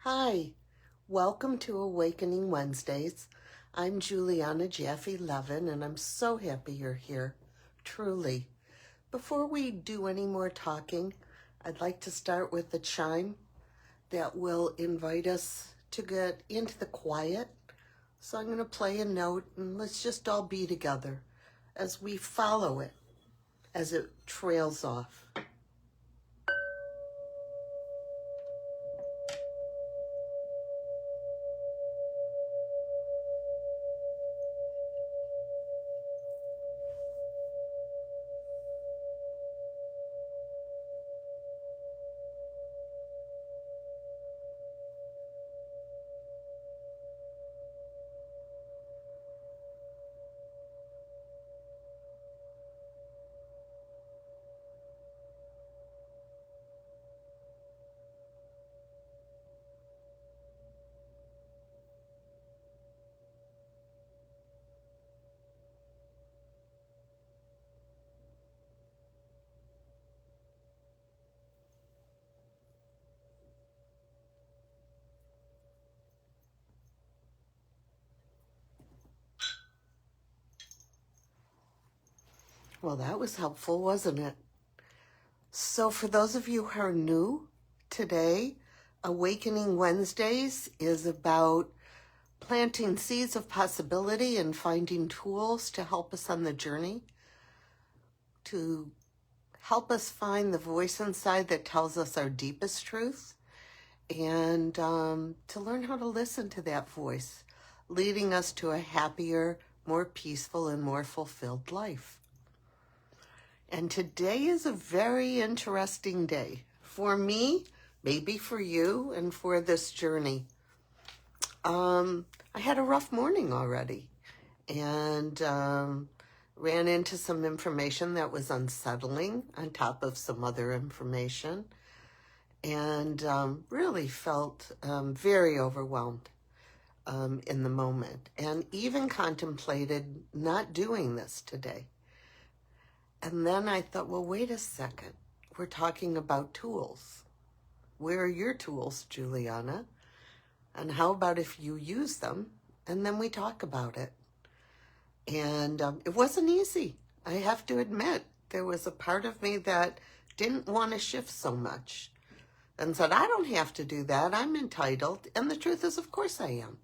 Hi, welcome to Awakening Wednesdays. I'm Julianna Jaffe Leven, and I'm so happy you're here, truly. Before we do any more talking, I'd like to start with the chime that will invite us to get into the quiet. So I'm going to play a note, and let's just all be together as we follow it, as it trails off. Well, that was helpful, wasn't it? So for those of you who are new today, Awakening Wednesdays is about planting seeds of possibility and finding tools to help us on the journey, to help us find the voice inside that tells us our deepest truth, and to learn how to listen to that voice, leading us to a happier, more peaceful, and more fulfilled life. And today is a very interesting day for me, maybe for you, and for this journey. I had a rough morning already, and ran into some information that was unsettling on top of some other information, and really felt very overwhelmed in the moment, and even contemplated not doing this today. And then I thought, well, wait a second. We're talking about tools. Where are your tools, Julianna? And how about if you use them and then we talk about it? And it wasn't easy. I have to admit, there was a part of me that didn't want to shift so much and said, I don't have to do that. I'm entitled. And the truth is, of course I am.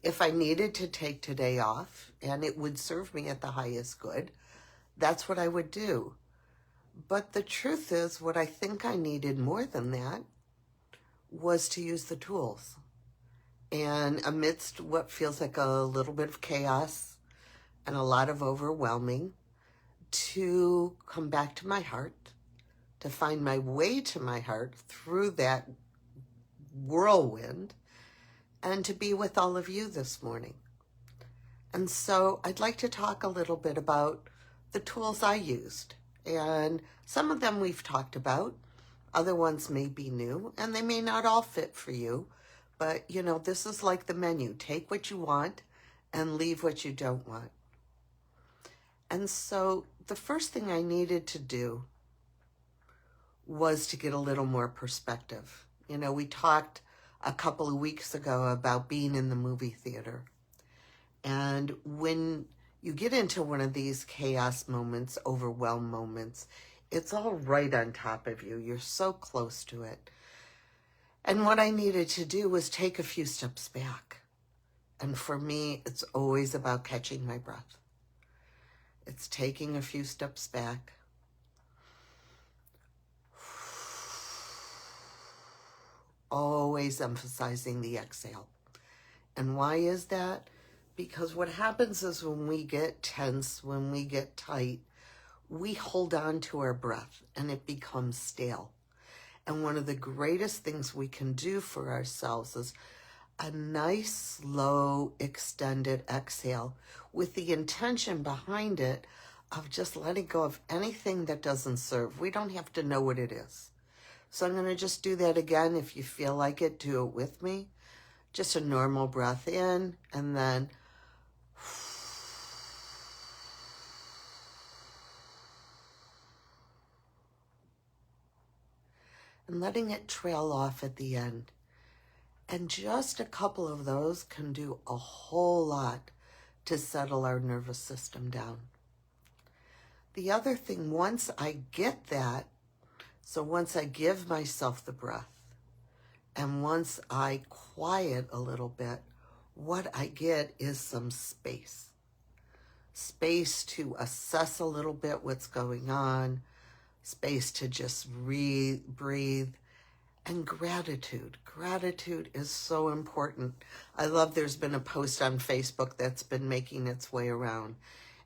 If I needed to take today off and it would serve me at the highest good, that's what I would do. But the truth is, what I think I needed more than that was to use the tools. And amidst what feels like a little bit of chaos and a lot of overwhelming, to come back to my heart, to find my way to my heart through that whirlwind, and to be with all of you this morning. And so I'd like to talk a little bit about the tools I used. And some of them we've talked about. Other ones may be new, and they may not all fit for you. But, you know, this is like the menu. Take what you want and leave what you don't want. And so the first thing I needed to do was to get a little more perspective. You know, we talked a couple of weeks ago about being in the movie theater. And when you get into one of these chaos moments, overwhelm moments, it's all right on top of you. You're so close to it. And what I needed to do was take a few steps back. And for me, it's always about catching my breath. It's taking a few steps back. Always emphasizing the exhale. And why is that? Because what happens is when we get tense, when we get tight, we hold on to our breath and it becomes stale. And one of the greatest things we can do for ourselves is a nice, slow, extended exhale with the intention behind it of just letting go of anything that doesn't serve. We don't have to know what it is. So I'm going to just do that again. If you feel like it, do it with me. Just a normal breath in, and then and letting it trail off at the end. And just a couple of those can do a whole lot to settle our nervous system down. The other thing, once I get that, so once I give myself the breath, and once I quiet a little bit, what I get is some space. Space to assess a little bit what's going on, space to just breathe, and gratitude. Gratitude is so important. I love there's been a post on Facebook that's been making its way around,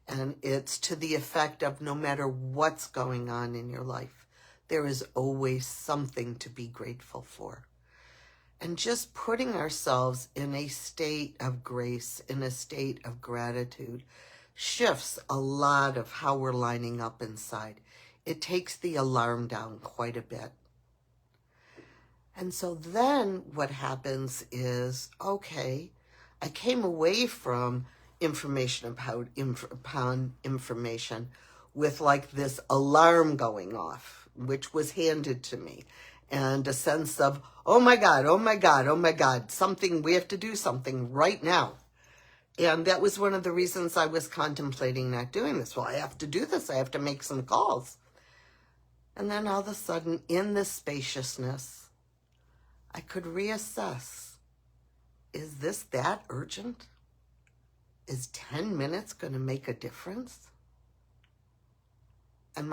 and it's to the effect of no matter what's going on in your life, there is always something to be grateful for. And just putting ourselves in a state of grace, in a state of gratitude, shifts a lot of how we're lining up inside. It takes the alarm down quite a bit. And so then what happens is, okay, I came away from information upon information with like this alarm going off, which was handed to me, and a sense of, oh my God, oh my God, oh my God, something, we have to do something right now. And that was one of the reasons I was contemplating not doing this. Well, I have to do this. I have to make some calls. And then all of a sudden, in this spaciousness, I could reassess. Is this that urgent? Is 10 minutes going to make a difference? And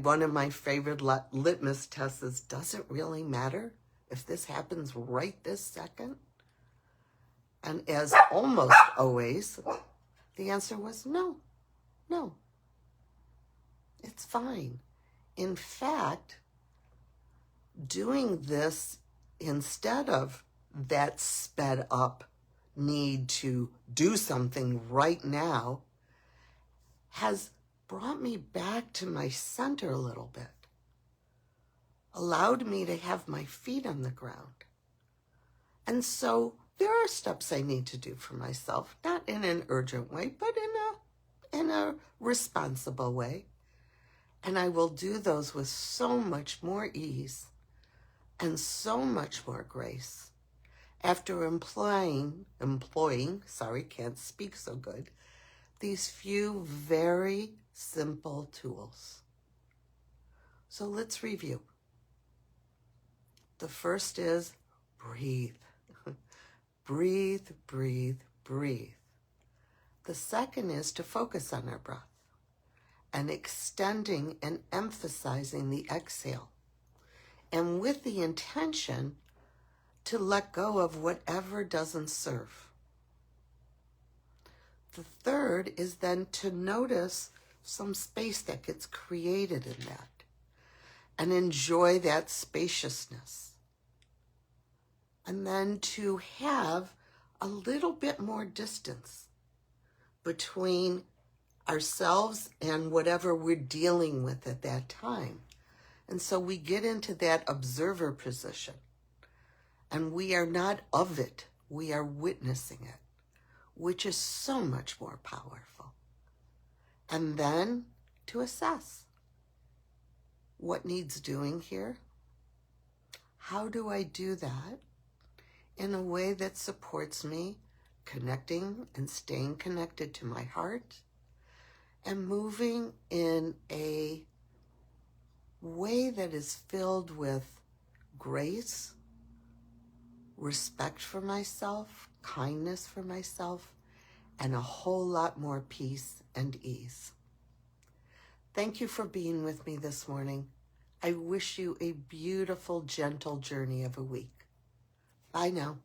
one of my favorite litmus tests is, does it really matter if this happens right this second? And as almost always, the answer was no. It's fine. In fact, doing this instead of that sped up need to do something right now has brought me back to my center a little bit, allowed me to have my feet on the ground. And so there are steps I need to do for myself, not in an urgent way, but in a responsible way. And I will do those with so much more ease and so much more grace after employing, can't speak so good, these few very simple tools. So let's review. The first is breathe. Breathe, breathe, breathe. The second is to focus on our breath and extending and emphasizing the exhale, and with the intention to let go of whatever doesn't serve. The third is then to notice some space that gets created in that and enjoy that spaciousness. And then to have a little bit more distance between ourselves and whatever we're dealing with at that time. And so we get into that observer position, and we are not of it, we are witnessing it, which is so much more powerful. And then to assess what needs doing here. How do I do that in a way that supports me connecting and staying connected to my heart and moving in a way that is filled with grace, respect for myself, kindness for myself, and a whole lot more peace and ease. Thank you for being with me this morning. I wish you a beautiful, gentle journey of a week. Bye now.